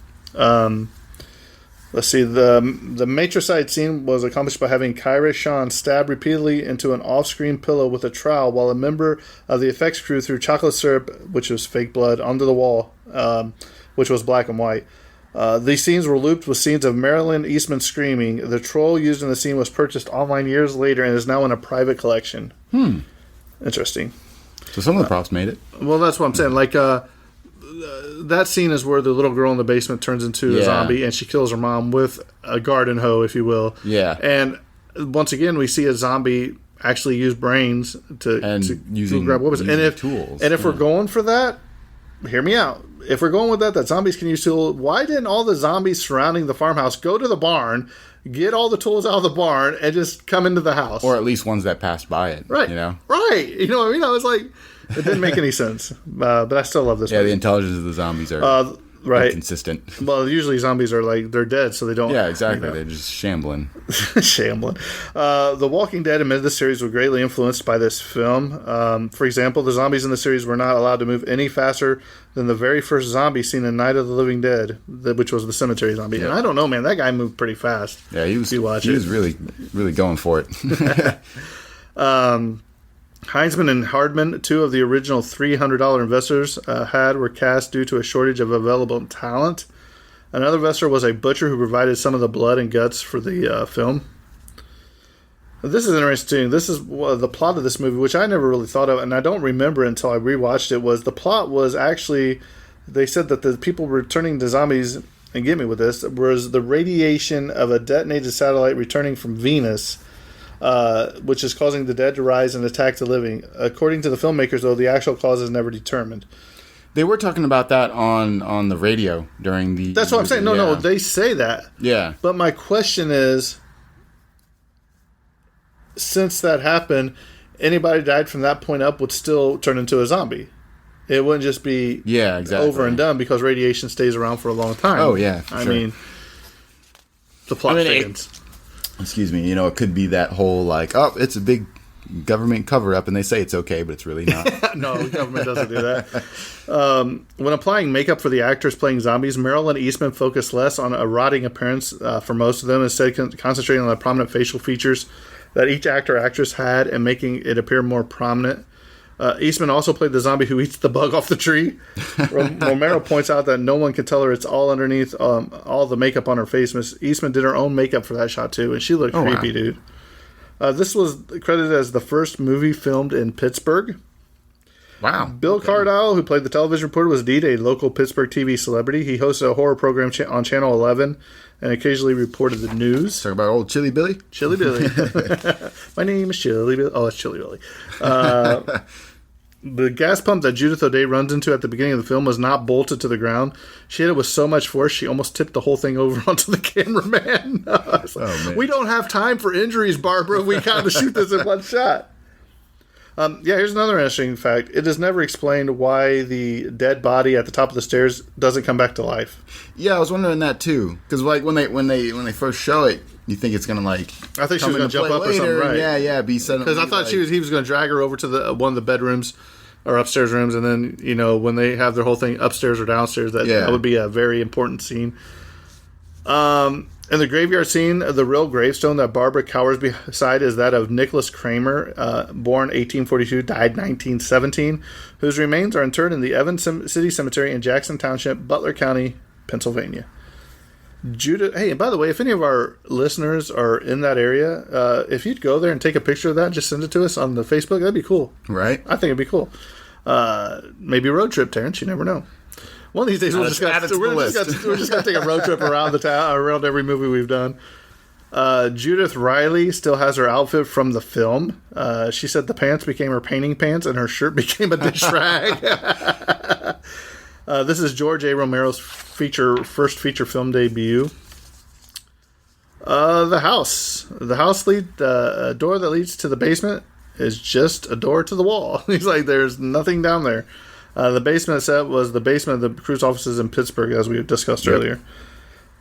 Let's see. The matricide scene was accomplished by having Kyra Sean stab repeatedly into an off-screen pillow with a trowel while a member of the effects crew threw chocolate syrup, which was fake blood, onto the wall, which was black and white. These scenes were looped with scenes of Marilyn Eastman screaming. The troll used in the scene was purchased online years later and is now in a private collection. Interesting. So some of the props made it. Well, that's what I'm saying. Like, that scene is where the little girl in the basement turns into a zombie and she kills her mom with a garden hoe, if you will. Yeah. And once again, we see a zombie actually use brains to grab weapons. And if tools. And if we're going for that, hear me out. If we're going with that zombies can use tools, why didn't all the zombies surrounding the farmhouse go to the barn, get all the tools out of the barn, and just come into the house? Or at least ones that passed by it. Right. You know? Right. You know what I mean? I was like, it didn't make any sense. But I still love this movie. The intelligence of the zombies are inconsistent. Well, usually zombies are like, they're dead, so they don't. Yeah, exactly. They're just shambling. Shambling. The Walking Dead admitted the series were greatly influenced by this film. For example, the zombies in the series were not allowed to move any faster than the very first zombie seen in Night of the Living Dead, which was the cemetery zombie. Yeah. And I don't know, man, that guy moved pretty fast. Yeah, he was really, really going for it. Heinzman and Hardman, 2 of the original $300 investors, were cast due to a shortage of available talent. Another investor was a butcher who provided some of the blood and guts for the film. This is interesting. This is the plot of this movie, which I never really thought of, and I don't remember until I rewatched it. Was the plot was actually, they said that the people returning to zombies, and get me with this, was the radiation of a detonated satellite returning from Venus, which is causing the dead to rise and attack the living. According to the filmmakers, though, the actual cause is never determined. They were talking about that on the radio during the... That's what I'm saying. No, they say that. Yeah. But my question is, since that happened, anybody died from that point up would still turn into a zombie. It wouldn't just be over and done because radiation stays around for a long time. Oh, yeah. I mean, the plot thickens. Excuse me. You know, it could be that whole, like, oh, it's a big government cover-up, and they say it's okay, but it's really not. No, the government doesn't do that. When applying makeup for the actors playing zombies, Marilyn Eastman focused less on a rotting appearance for most of them, instead concentrating on the prominent facial features that each actor or actress had and making it appear more prominent. Eastman also played the zombie who eats the bug off the tree. Romero points out that no one can tell her it's all underneath all the makeup on her face. Miss Eastman did her own makeup for that shot too, and she looked creepy, dude. This was credited as the first movie filmed in Pittsburgh. Wow. Bill Cardile, who played the television reporter, was indeed a local Pittsburgh TV celebrity. He hosted a horror program on Channel 11 and occasionally reported the news. Talk about old Chili Billy? Chili Billy. My name is Chili Billy. Oh, it's Chili Billy. The gas pump that Judith O'Dea runs into at the beginning of the film was not bolted to the ground. She hit it with so much force, she almost tipped the whole thing over onto the cameraman. Man. We don't have time for injuries, Barbara. We got to shoot this in one shot. Here's another interesting fact. It is never explained why the dead body at the top of the stairs doesn't come back to life. Yeah, I was wondering that too. Because like when they first show it, you think it's gonna like. I think she was gonna jump up later, or something, right? Yeah, be suddenly. Because I thought he was gonna drag her over to the one of the bedrooms or upstairs rooms, and then when they have their whole thing upstairs or downstairs, that would be a very important scene. In the graveyard scene, the real gravestone that Barbara cowers beside is that of Nicholas Kramer, born 1842, died 1917, whose remains are interred in the Evans City Cemetery in Jackson Township, Butler County, Pennsylvania. Judith. Hey, and by the way, if any of our listeners are in that area, if you'd go there and take a picture of that, just send it to us on the Facebook. That'd be cool. Right? I think it'd be cool. Maybe a road trip, Terrence. You never know. One of these days, we're just gonna take a road trip around the town, around every movie we've done. Judith Riley still has her outfit from the film. She said the pants became her painting pants and her shirt became a dish rag. This is George A. Romero's first feature film debut. The house door that leads to the basement is just a door to the wall. He's like, there's nothing down there. The basement set was the basement of the cruise offices in Pittsburgh, as we discussed earlier.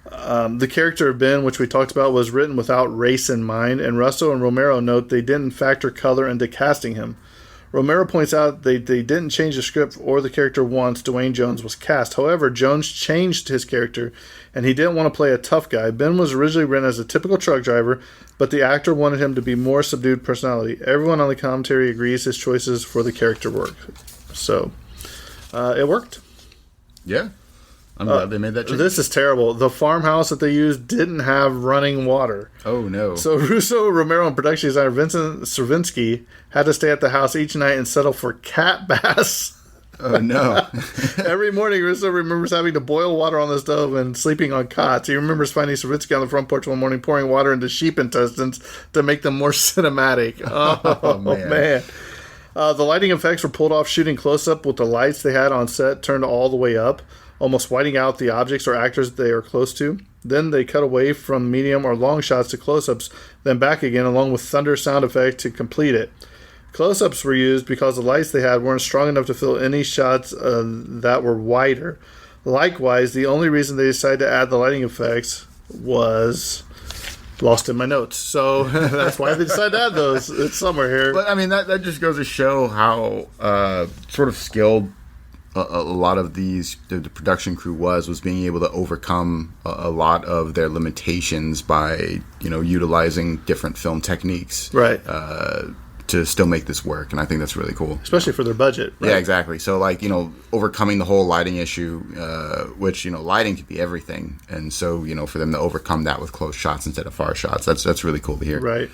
The character of Ben, which we talked about, was written without race in mind, and Russo and Romero note they didn't factor color into casting him. Romero points out they didn't change the script or the character once Dwayne Jones was cast. However, Jones changed his character, and he didn't want to play a tough guy. Ben was originally written as a typical truck driver, but the actor wanted him to be more subdued personality. Everyone on the commentary agrees his choices for the character work. So, it worked. Yeah. I'm glad they made that change. This is terrible. The farmhouse that they used didn't have running water. Oh, no. So Russo, Romero, and production designer Vincent Stravinsky had to stay at the house each night and settle for cat baths. Oh, no. Every morning, Russo remembers having to boil water on the stove and sleeping on cots. He remembers finding Stravinsky on the front porch one morning pouring water into sheep intestines to make them more cinematic. Oh, man. The lighting effects were pulled off shooting close-up with the lights they had on set turned all the way up, almost whiting out the objects or actors they are close to. Then they cut away from medium or long shots to close-ups, then back again, along with thunder sound effect to complete it. Close-ups were used because the lights they had weren't strong enough to fill any shots that were wider. Likewise, the only reason they decided to add the lighting effects was lost in my notes. So that's why they decided to add those. It's somewhere here. But, I mean, that just goes to show how sort of skilled a lot of the production crew was being able to overcome a lot of their limitations by, utilizing different film techniques. Right. To still make this work, and I think that's really cool. Especially for their budget. Right? Yeah, exactly. So, overcoming the whole lighting issue, which, lighting could be everything. And so, for them to overcome that with close shots instead of far shots, that's really cool to hear. Right.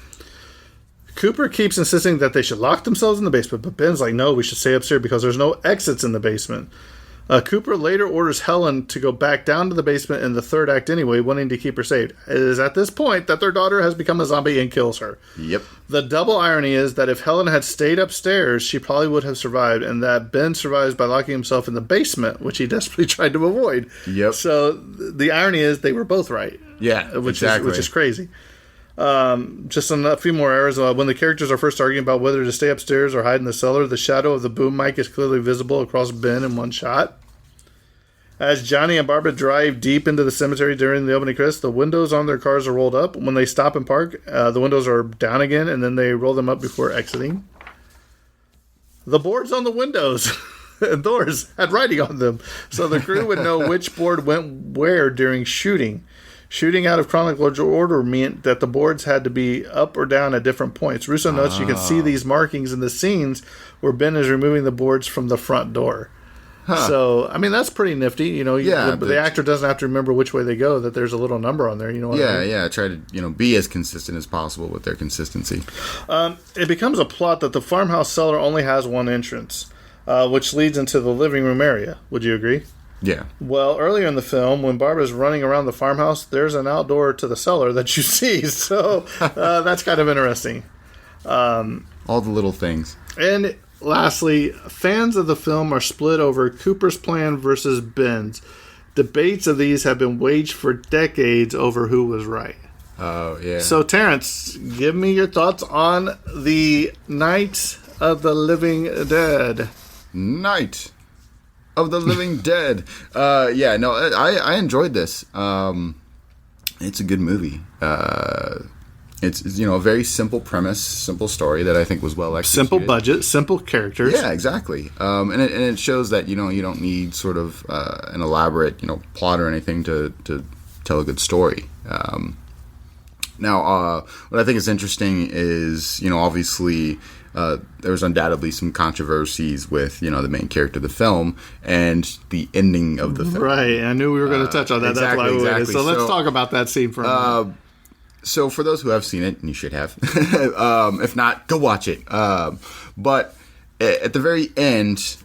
Cooper keeps insisting that they should lock themselves in the basement, but Ben's like, no, we should stay upstairs because there's no exits in the basement. Cooper later orders Helen to go back down to the basement in the third act anyway, wanting to keep her saved. It is at this point that their daughter has become a zombie and kills her. Yep. The double irony is that if Helen had stayed upstairs, she probably would have survived, and that Ben survives by locking himself in the basement, which he desperately tried to avoid. Yep. So the irony is they were both right. Yeah, which exactly. is crazy. Just a few more errors. When the characters are first arguing about whether to stay upstairs or hide in the cellar, the shadow of the boom mic is clearly visible across Ben in one shot. As Johnny and Barbara drive deep into the cemetery during the opening credits, the windows on their cars are rolled up. When they stop and park, the windows are down again, and then they roll them up before exiting. The boards on the windows and doors had writing on them, so the crew would know which board went where during shooting. Shooting out of chronological order meant that the boards had to be up or down at different points. Russo notes you can see these markings in the scenes where Ben is removing the boards from the front door. Huh. So, I mean, that's pretty nifty. The actor doesn't have to remember which way they go, that there's a little number on there. You know what I mean? Yeah. Try to, be as consistent as possible with their consistency. It becomes a plot that the farmhouse cellar only has one entrance, which leads into the living room area. Would you agree? Yeah. Well, earlier in the film, when Barbara's running around the farmhouse, there's an outdoor to the cellar that you see. So, that's kind of interesting. All the little things. And lastly, fans of the film are split over Cooper's plan versus Ben's. Debates of these have been waged for decades over who was right. Oh, yeah. So, Terrence, give me your thoughts on the Night of the Living Dead. Night of the Living Dead. I enjoyed this. It's a good movie. It's a very simple premise, simple story that I think was well executed. Simple budget, simple characters. Yeah, exactly. And it shows that you don't need sort of an elaborate plot or anything to tell a good story. Now, what I think is interesting is obviously there was undoubtedly some controversies with, you know, the main character of the film and the ending of the film. Right. I knew we were going to touch on that. Exactly, That's why we waited. exactly. So let's So, talk about that scene for a moment. So for those who have seen it, and you should have, if not, go watch it. But at the very end,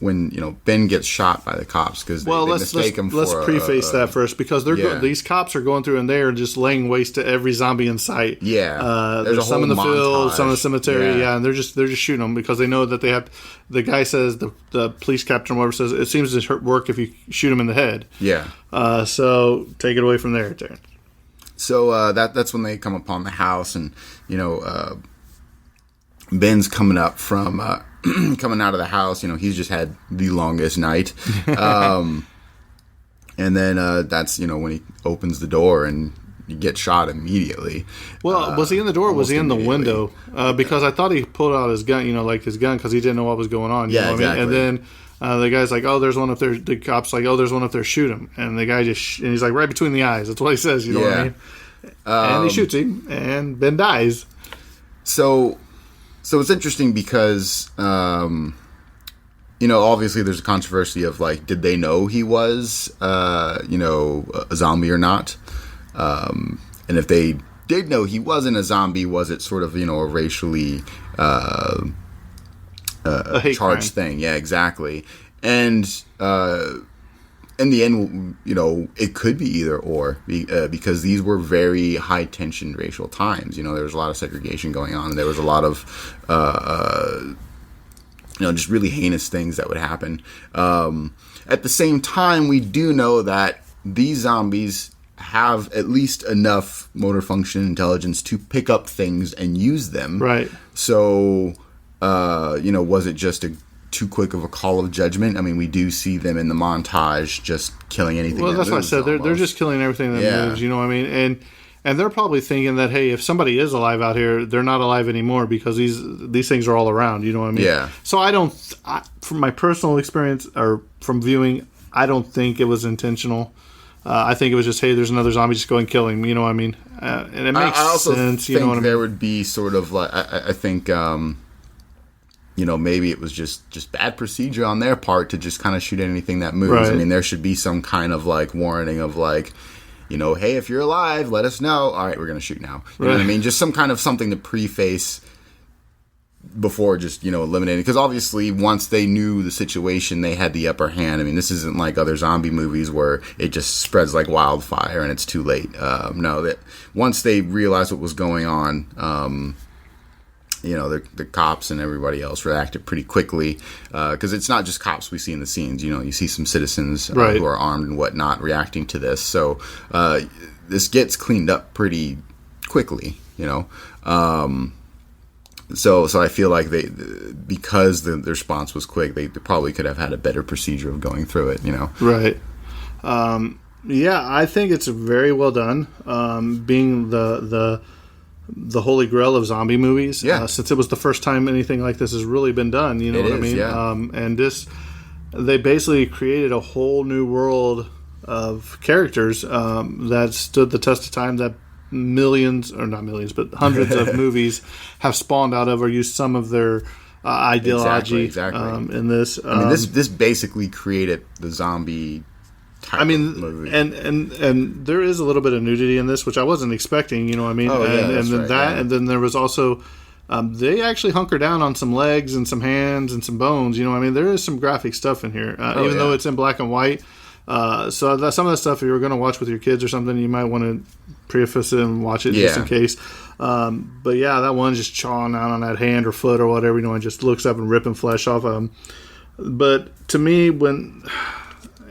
when, you know, Ben gets shot by the cops because they mistake him for let's preface that first, because these cops are going through and they are just laying waste to every zombie in sight. Yeah, there's some in the field, montage. some in the cemetery. Yeah. And they're just shooting them because they know that they have. The guy says, the police captain or whatever says, it seems to work if you shoot him in the head. Yeah. So take it away from there, Darren. So that's when they come upon the house, and, you know, Ben's coming up from coming out of the house. You know, he's just had the longest night, and then that's, you know, when he opens the door and you get shot immediately. Well, was he in the door or was he in the window? Because I thought he pulled out his gun, you know, like his gun, because he didn't know what was going on. You Yeah, know what I mean? exactly. And then the guy's like, "Oh, there's one up there." The cop's like, "Oh, there's one up there. Shoot him!" And the guy and he's like, right between the eyes. That's what he says. You know what I mean? And he shoots him, and Ben dies. So it's interesting because, you know, obviously there's a controversy of, like, did they know he was, you know, a zombie or not? And if they did know he wasn't a zombie, was it sort of, you know, a racially A hate charged crime. thing? Yeah, exactly. And in the end, you know, it could be either or, because these were very high tension racial times. You know, there was a lot of segregation going on, and there was a lot of you know, just really heinous things that would happen. At the same time, we do know that these zombies have at least enough motor function and intelligence to pick up things and use them. Right. So, you know, was it just too quick of a call of judgment? I mean, we do see them in the montage just killing anything. Well, that that's what I moves said. They're almost. just killing everything that Yeah. moves. You know what I mean? And they're probably thinking that, hey, if somebody is alive out here, they're not alive anymore because these things are all around. You know what I mean? Yeah. So from my personal experience or from viewing, I don't think it was intentional. I think it was just, hey, there's another zombie, just go and kill him. You know what I mean? And it makes I also sense. think You know what I there mean? would be sort of like, I think, you know, maybe it was just bad procedure on their part to just kind of shoot anything that moves. Right. I mean, there should be some kind of, like, warning of, like, you know, hey, if you're alive, let us know. All right, we're going to shoot now. You know what I mean? Just some kind of something to preface before just, you know, eliminating. Because obviously, once they knew the situation, they had the upper hand. I mean, this isn't like other zombie movies where it just spreads like wildfire and it's too late. No, that once they realized what was going on, you know, the cops and everybody else reacted pretty quickly, because it's not just cops we see in the scenes. You know, you see some citizens Right. who are armed and whatnot reacting to this. So this gets cleaned up pretty quickly, you know. So I feel like because the response was quick, they probably could have had a better procedure of going through it, you know. Right. Yeah, I think it's very well done. Being the holy grail of zombie movies, Yeah. since it was the first time anything like this has really been done. You know It what I is, mean? yeah. And they basically created a whole new world of characters that stood the test of time, that millions, or not millions, but hundreds of movies have spawned out of or used some of their ideology Exactly. in this. I mean, this basically created the zombie type I mean, of movie. and there is a little bit of nudity in this, which I wasn't expecting. You know what I mean? Oh, yeah, and that's then right, that, yeah. and then there was also they actually hunker down on some legs and some hands and some bones. You know what I mean? There is some graphic stuff in here, even though yeah. it's in black and white. So some of the stuff, if you're going to watch with your kids or something, you might want to preface it and watch it just Yeah. in case. But yeah, that one's just chawing out on that hand or foot or whatever, you know, and just looks up and ripping flesh off of him. But to me,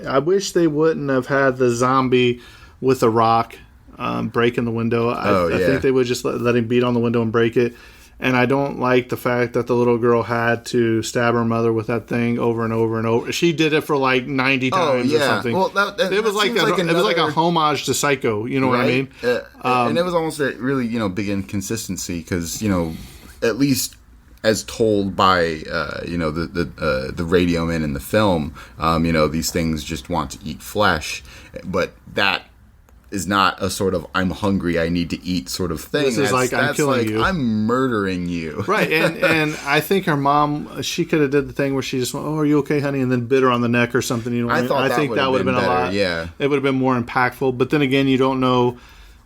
I wish they wouldn't have had the zombie with a rock breaking the window. I think they would just let him beat on the window and break it. And I don't like the fact that the little girl had to stab her mother with that thing over and over and over. She did it for like 90 times or something. Well, It was like a homage to Psycho. You know what I mean? And it was almost a really, you know, big inconsistency because, you know, at least as told by you know, the radio men in the film, you know, these things just want to eat flesh, but that is not a sort of I'm hungry, I need to eat sort of thing. This is like, I'm killing you. I'm murdering you. Right, and I think her mom, she could have did the thing where she just went, "Oh, are you okay, honey?" and then bit her on the neck or something. You know, I think that would have been better, a lot. Yeah, it would have been more impactful. But then again, you don't know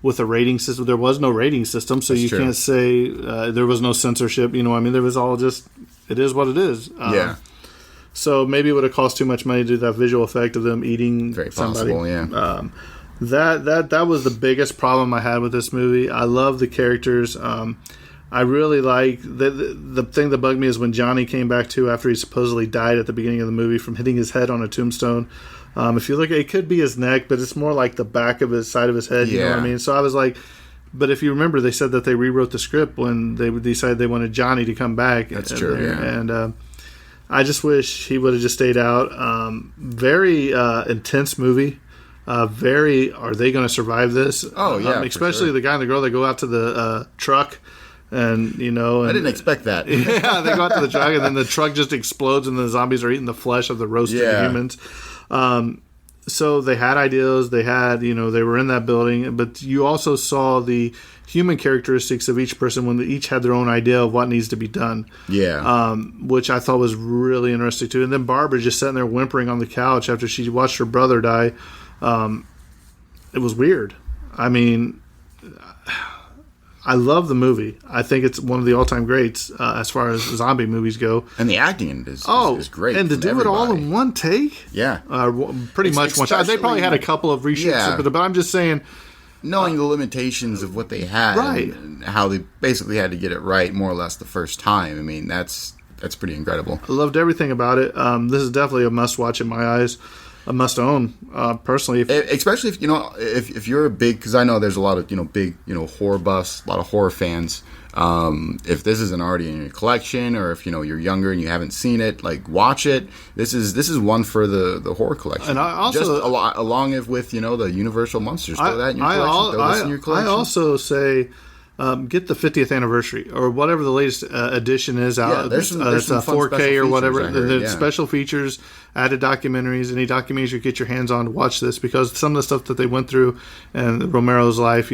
with a rating system. There was no rating system, so you can't say there was no censorship. You know, I mean, there was all just it is what it is. Yeah. So maybe it would have cost too much money to do that visual effect of them eating very somebody. possible. Yeah. That was the biggest problem I had with this movie. I love the characters. I really like the thing that bugged me is when Johnny came back too after he supposedly died at the beginning of the movie from hitting his head on a tombstone. If you look, it could be his neck, but it's more like the back of his side of his head. You know what I mean? So I was like, but if you remember, they said that they rewrote the script when they decided they wanted Johnny to come back. That's true. Yeah. And I just wish he would have just stayed out. Very intense movie. Are they going to survive this? Oh yeah, especially the guy and the girl that go out to the truck, and you know, I didn't expect that. Yeah, they go out to the truck, and then the truck just explodes, and the zombies are eating the flesh of the roasted humans. So they had ideas. They had, they were in that building, but you also saw the human characteristics of each person when they each had their own idea of what needs to be done. Yeah. Which I thought was really interesting too. And then Barbara just sitting there whimpering on the couch after she watched her brother die. It was weird. I mean, I love the movie. I think it's one of the all-time greats as far as zombie movies go. And the acting in it is great. And to do it all in one take? Yeah. Pretty much one shot. They probably had a couple of reshoots, but I'm just saying... Knowing the limitations of what they had and how they basically had to get it right more or less the first time. I mean, that's pretty incredible. I loved everything about it. This is definitely a must-watch in my eyes. A must-own, personally. Especially if you're a big, because I know there's a lot of big horror buffs, a lot of horror fans. If this isn't already in your collection, or if you're younger and you haven't seen it, like watch it. This is one for the horror collection. And I also just along with the Universal monsters. Throw that in your collection. Throw this in your collection. I also say. Get the 50th anniversary or whatever the latest edition is out. Yeah, there's some 4K or whatever. Heard, special features, added documentaries, any documentaries you get your hands on to watch this, because some of the stuff that they went through and Romero's life,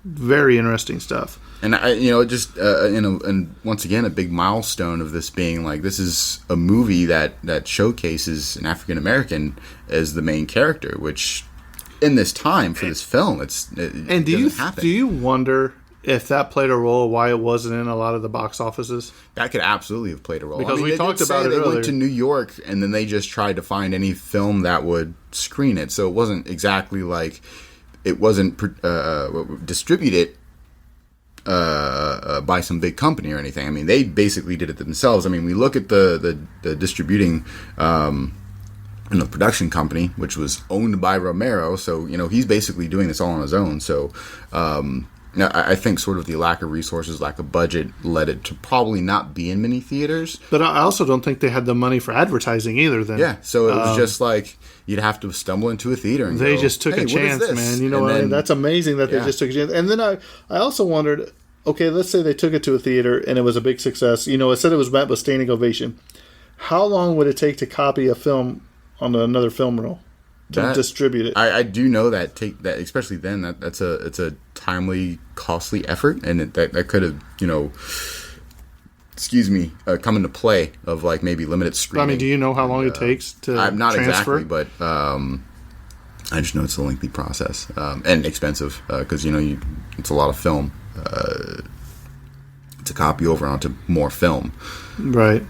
very interesting stuff. And and once again, a big milestone of this being like, this is a movie that showcases an African American as the main character, which in this time for this film, do you wonder if that played a role why it wasn't in a lot of the box offices? That could absolutely have played a role. Because we talked about it earlier. They went to earlier. New York and then they just tried to find any film that would screen it. So it wasn't exactly like it wasn't distributed by some big company or anything. I mean, they basically did it themselves. I mean, we look at the distributing production company, which was owned by Romero. So, he's basically doing this all on his own. So, I think sort of the lack of resources, lack of budget led it to probably not be in many theaters. But I also don't think they had the money for advertising either then. Yeah, so it was just like you'd have to stumble into a theater and they just took a chance, man. You know what I mean? That's amazing that they just took a chance. And then I also wondered, okay, let's say they took it to a theater and it was a big success. It said it was met with standing ovation. How long would it take to copy a film on another film reel to distribute it? I do know that especially then it's a timely, costly effort, and that could have come into play of like maybe limited screening. I mean, do you know how long it takes to not transfer? Exactly, but I just know it's a lengthy process and expensive because it's a lot of film to copy over onto more film. Right.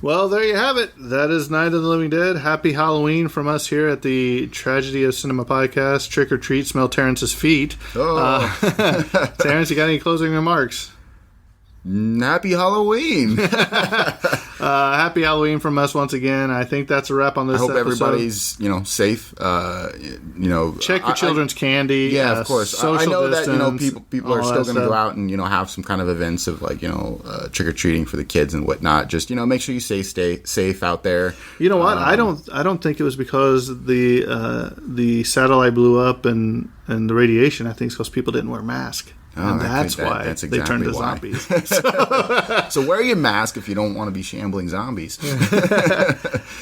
Well, there you have it. That is Night of the Living Dead. Happy Halloween from us here at the Tragedy of Cinema podcast. Trick or treat, smell Terrence's feet. Oh. Terrence, you got any closing remarks? Happy Halloween. Happy Halloween from us once again. I think that's a wrap on this episode. I hope everybody's safe. Check your children's candy. Yeah, of course. I know distance, that people are still going to go out and have some kind of events of like trick or treating for the kids and whatnot. Just make sure you stay safe out there. You know what? I don't think it was because the satellite blew up and the radiation. I think it's because people didn't wear masks. and that's why that's they turned exactly to why. zombies. So wear your mask if you don't want to be shambling zombies.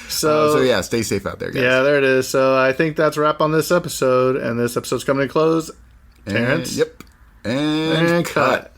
So yeah, stay safe out there, guys. yeah, there it is. So I think that's a wrap on this episode, and this episode's coming to close. Terrence? Yep. And cut.